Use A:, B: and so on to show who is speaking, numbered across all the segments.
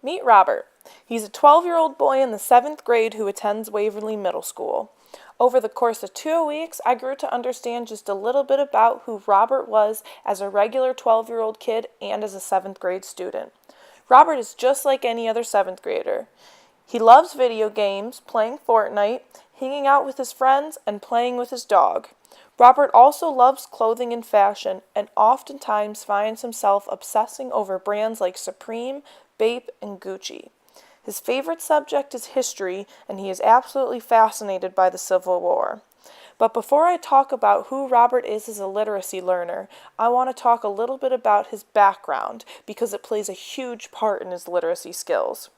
A: Meet Robert. He's a 12-year-old boy in the 7th grade who attends Waverly Middle School. Over the course of 2 weeks, I grew to understand just a little bit about who Robert was as a regular 12-year-old kid and as a 7th grade student. Robert is just like any other 7th grader. He loves video games, playing Fortnite, hanging out with his friends, and playing with his dog. Robert also loves clothing and fashion, and oftentimes finds himself obsessing over brands like Supreme, Bape, and Gucci. His favorite subject is history, and he is absolutely fascinated by the Civil War. But before I talk about who Robert is as a literacy learner, I want to talk a little bit about his background, because it plays a huge part in his literacy skills.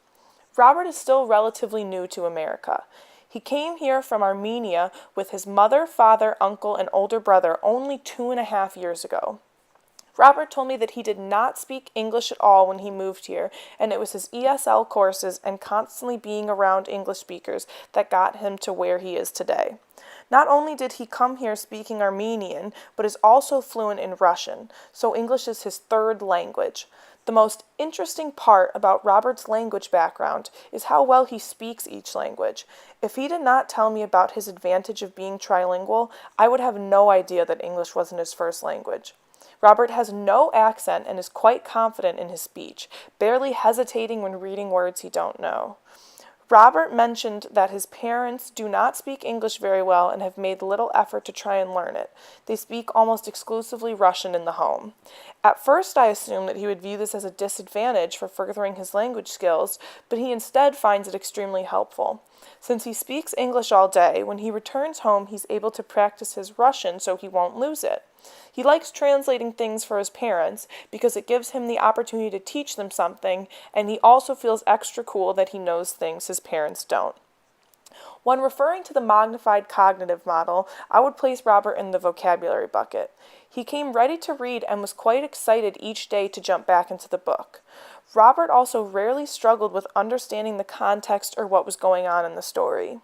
A: Robert is still relatively new to America. He came here from Armenia with his mother, father, uncle, and older brother only 2.5 years ago. Robert told me that he did not speak English at all when he moved here, and it was his ESL courses and constantly being around English speakers that got him to where he is today. Not only did he come here speaking Armenian, but is also fluent in Russian, so English is his third language. The most interesting part about Robert's language background is how well he speaks each language. If he did not tell me about his advantage of being trilingual, I would have no idea that English wasn't his first language. Robert has no accent and is quite confident in his speech, barely hesitating when reading words he don't know. Robert mentioned that his parents do not speak English very well and have made little effort to try and learn it. They speak almost exclusively Russian in the home. At first, I assumed that he would view this as a disadvantage for furthering his language skills, but he instead finds it extremely helpful. Since he speaks English all day, when he returns home, he's able to practice his Russian so he won't lose it. He likes translating things for his parents because it gives him the opportunity to teach them something, and he also feels extra cool that he knows things his parents don't. When referring to the magnified cognitive model, I would place Robert in the vocabulary bucket. He came ready to read and was quite excited each day to jump back into the book. Robert also rarely struggled with understanding the context or what was going on in the story.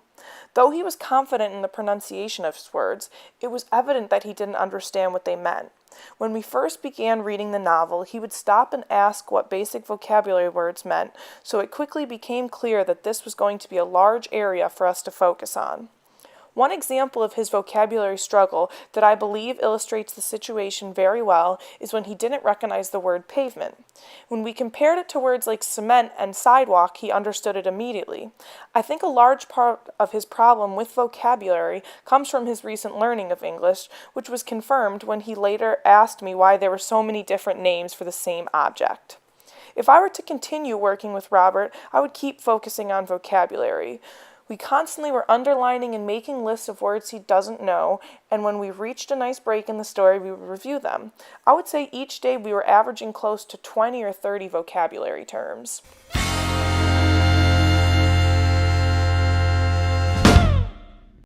A: Though he was confident in the pronunciation of his words, it was evident that he didn't understand what they meant. When we first began reading the novel, he would stop and ask what basic vocabulary words meant, so it quickly became clear that this was going to be a large area for us to focus on. One example of his vocabulary struggle that I believe illustrates the situation very well is when he didn't recognize the word pavement. When we compared it to words like cement and sidewalk, he understood it immediately. I think a large part of his problem with vocabulary comes from his recent learning of English, which was confirmed when he later asked me why there were so many different names for the same object. If I were to continue working with Robert, I would keep focusing on vocabulary. We constantly were underlining and making lists of words he doesn't know, and when we reached a nice break in the story, we would review them. I would say each day we were averaging close to 20 or 30 vocabulary terms.